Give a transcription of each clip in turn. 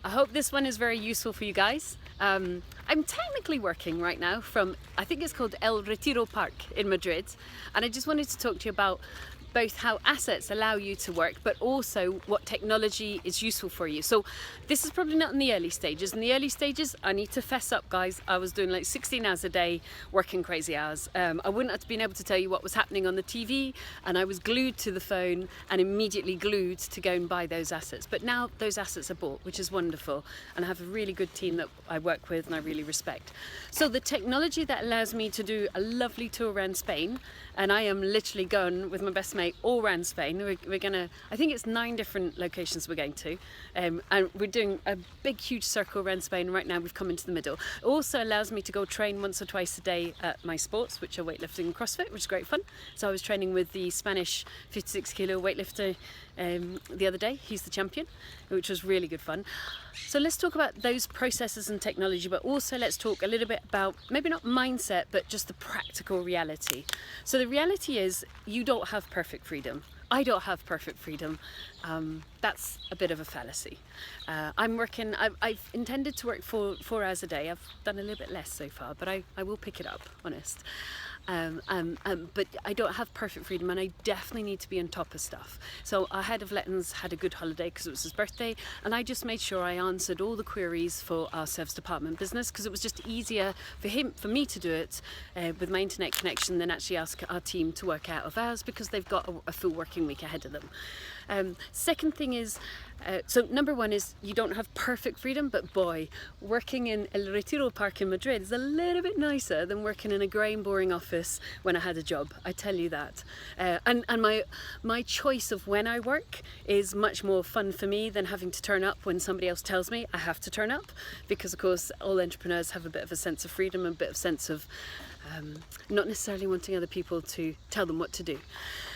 I hope this one is very useful for you guys. I'm technically working right now from, I think it's called El Retiro Park in Madrid, and I just wanted to talk to you about both how assets allow you to work, but also what technology is useful for you. So this is probably not in the early stages. In the early stages, I need to fess up, guys. I was doing like 16 hours a day, working crazy hours. I wouldn't have been able to tell you what was happening on the TV, and I was glued to the phone and immediately glued to go and buy those assets. But now those assets are bought, which is wonderful. And I have a really good team that I work with and I really respect. So the technology that allows me to do a lovely tour around Spain, and I am literally going with my best mate all around Spain. We're gonna, I think it's 9 different locations we're going to, and we're doing a big huge circle around Spain. Right now we've come into the middle. It also allows me to go train once or twice a day at my sports, which are weightlifting and CrossFit, which is great fun. So I was training with the Spanish 56 kilo weightlifter the other day. He's the champion, which was really good fun. So let's talk about those processes and technology, but also let's talk a little bit about maybe not mindset, but just the practical reality. So the reality is you don't have perfect freedom. I don't have perfect freedom. That's a bit of a fallacy. I'm working, I've intended to work 4 hours a day. I've done a little bit less so far, but I will pick it up, honest. But I don't have perfect freedom, and I definitely need to be on top of stuff. So our head of lettings had a good holiday because it was his birthday, and I just made sure I answered all the queries for our service department business, because it was just easier for me to do it with my internet connection than actually ask our team to work out of ours, because they've got a full working week ahead of them. Second thing is, so number one is you don't have perfect freedom, but boy, working in El Retiro Park in Madrid is a little bit nicer than working in a grey and boring office when I had a job, I tell you that. And my choice of when I work is much more fun for me than having to turn up when somebody else tells me I have to turn up, because of course all entrepreneurs have a bit of a sense of freedom and a bit of sense of not necessarily wanting other people to tell them what to do.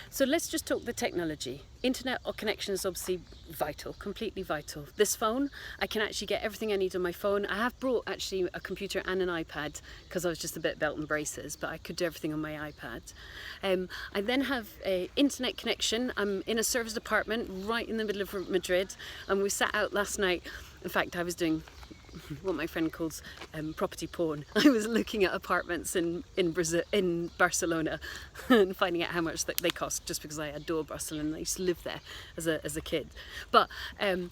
So let's just talk the technology. Internet or connection is obviously vital, completely vital. This phone, I can actually get everything I need on my phone. I have brought actually a computer and an iPad because I was just a bit belt and braces, but I could do everything on my iPad. I then have an internet connection. I'm in a service department right in the middle of Madrid, and we sat out last night. In fact, I was doing what my friend calls property porn. I was looking at apartments in Barcelona and finding out how much they cost, just because I adore Barcelona and I used to live there as a kid. But I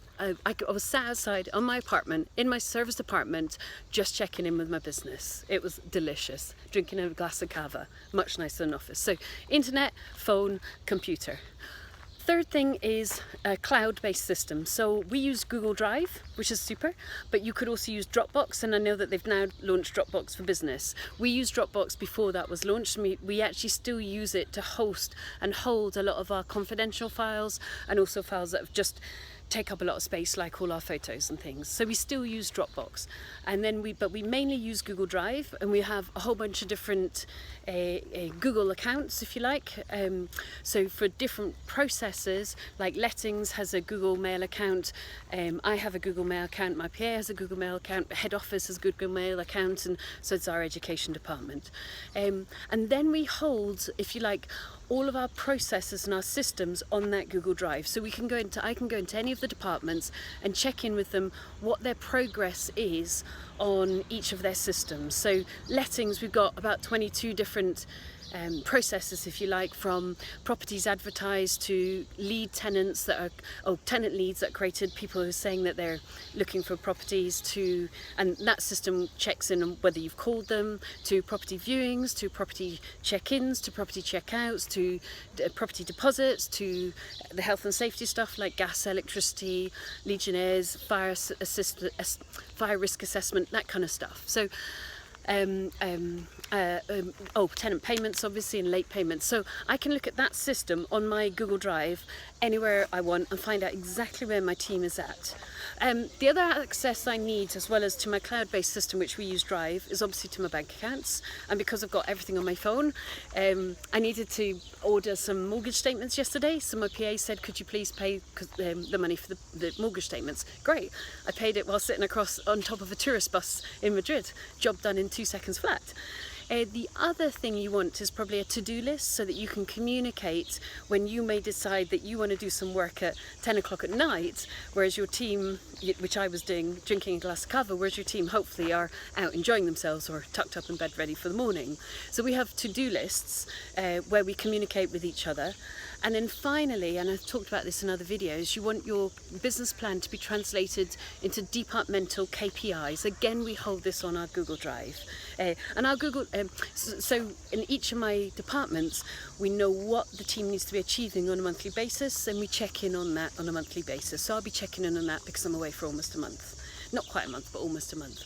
was sat outside on my apartment in my service department, just checking in with my business. It was delicious, drinking a glass of cava, much nicer than office. So internet, phone, computer. Third thing is a cloud-based system. So we use Google Drive, which is super, but you could also use Dropbox, and I know that they've now launched Dropbox for Business. We used Dropbox before that was launched, and we actually still use it to host and hold a lot of our confidential files, and also files that have just take up a lot of space, like all our photos and things. So we still use Dropbox, and then we mainly use Google Drive, and we have a whole bunch of different Google accounts, if you like. So for different processes, like lettings has a Google Mail account, I have a Google Mail account, my PA has a Google Mail account, head office has a Google Mail account, and so it's our education department. And then we hold, if you like, all of our processes and our systems on that Google Drive. So I can go into any of the departments and check in with them what their progress is on each of their systems. So lettings, we've got about 22 different processes, if you like, from properties advertised to lead tenants that are, tenant leads that are created, people who are saying that they're looking for properties, to, and that system checks in on whether you've called them, to property viewings, to property check-ins, to property check-outs, to property deposits, to the health and safety stuff like gas, electricity, Legionnaires, fire risk assessment, that kind of stuff. So tenant payments, obviously, and late payments. So I can look at that system on my Google Drive anywhere I want and find out exactly where my team is at. The other access I need, as well as to my cloud-based system, which we use Drive, is obviously to my bank accounts. And because I've got everything on my phone, I needed to order some mortgage statements yesterday. So my PA said, could you please pay the money for the mortgage statements? Great. I paid it while sitting on top of a tourist bus in Madrid. Job done in 2 seconds flat. The other thing you want is probably a to-do list, so that you can communicate when you may decide that you want to do some work at 10 o'clock at night, whereas your team, which I was doing, drinking a glass of cava, whereas your team hopefully are out enjoying themselves or tucked up in bed ready for the morning. So we have to-do lists where we communicate with each other. And then finally, and I've talked about this in other videos, you want your business plan to be translated into departmental KPIs. Again, we hold this on our Google Drive. And our Google, so in each of my departments, we know what the team needs to be achieving on a monthly basis, and we check in on that on a monthly basis. So I'll be checking in on that because I'm away for almost a month. Not quite a month, but almost a month.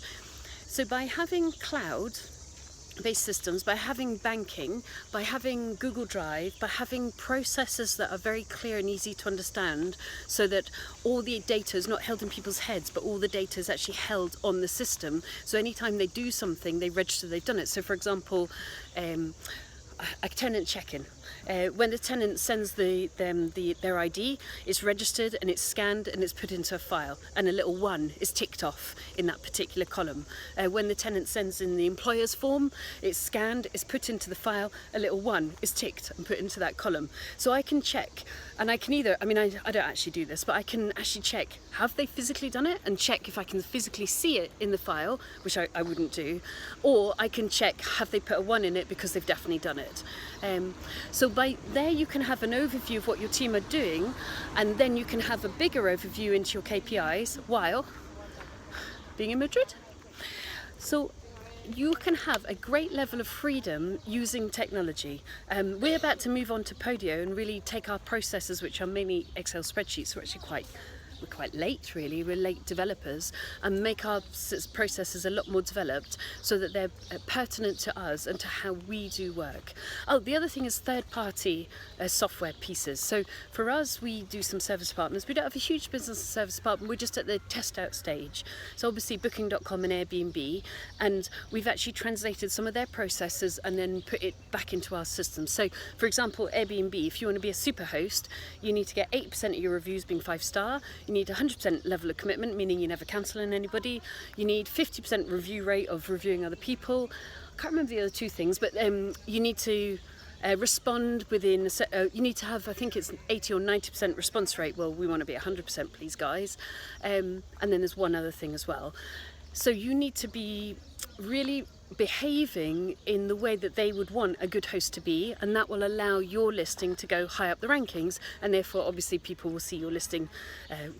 So by having cloud-based systems, by having banking, by having Google Drive, by having processes that are very clear and easy to understand, so that all the data is not held in people's heads, but all the data is actually held on the system. So anytime they do something, they register they've done it. So for example, a tenant check-in. When the tenant sends their ID, it's registered and it's scanned and it's put into a file, and a little 1 is ticked off in that particular column. When the tenant sends in the employer's form, it's scanned, it's put into the file, a little 1 is ticked and put into that column. So I can check, and I can either, I don't actually do this, but I can actually check, have they physically done it, and check if I can physically see it in the file, which I wouldn't do, or I can check, have they put a 1 in it because they've definitely done it. So by there you can have an overview of what your team are doing, and then you can have a bigger overview into your KPIs while being in Madrid. So you can have a great level of freedom using technology. We're about to move on to Podio and really take our processes, which are mainly Excel spreadsheets. We're actually quite late, really. We're late developers, and make our processes a lot more developed so that they're pertinent to us and to how we do work. Oh, the other thing is third-party software pieces. So for us, we do some service partners. We don't have a huge business service department. We're just at the test-out stage. So obviously Booking.com and Airbnb, and we've actually translated some of their processes and then put it back into our system. So for example, Airbnb, if you want to be a super host, you need to get 8% of your reviews being 5-star. You need 100% level of commitment, meaning you never cancel on anybody. You need 50% review rate of reviewing other people. I can't remember the other 2 things, but you need to respond within, you need to have, I think it's 80 or 90% response rate. Well, we want to be 100%, please, guys. And then there's one other thing as well. So you need to be really behaving in the way that they would want a good host to be, and that will allow your listing to go high up the rankings, and therefore obviously people will see your listing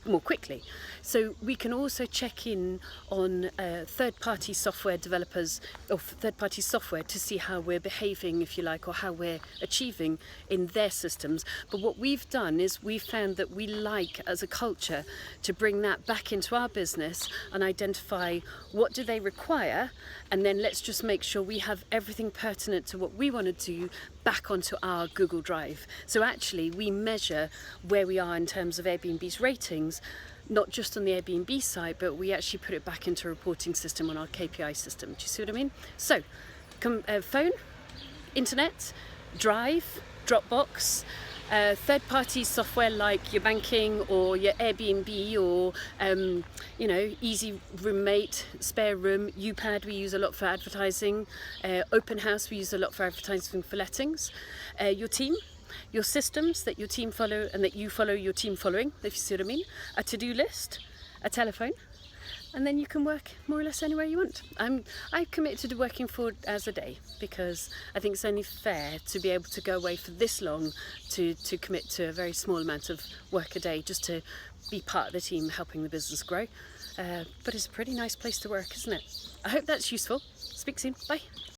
more quickly. So we can also check in on third-party software developers or third-party software to see how we're behaving, if you like, or how we're achieving in their systems. But what we've done is we've found that we like, as a culture, to bring that back into our business and identify what do they require, and then let's just make sure we have everything pertinent to what we want to do back onto our Google Drive. So actually we measure where we are in terms of Airbnb's ratings, not just on the Airbnb side, but we actually put it back into a reporting system on our KPI system. Do you see what I mean? So phone, internet, Drive, Dropbox, third-party software like your banking or your Airbnb or Easy Roommate, Spare Room, UPad we use a lot for advertising, Open House we use a lot for advertising for lettings, your team, your systems that your team follow and that you follow your team following, if you see what I mean, a to-do list, a telephone, and then you can work more or less anywhere you want. I'm committed to working 4 hours a day because I think it's only fair to be able to go away for this long to commit to a very small amount of work a day just to be part of the team helping the business grow. But it's a pretty nice place to work, isn't it? I hope that's useful. Speak soon. Bye.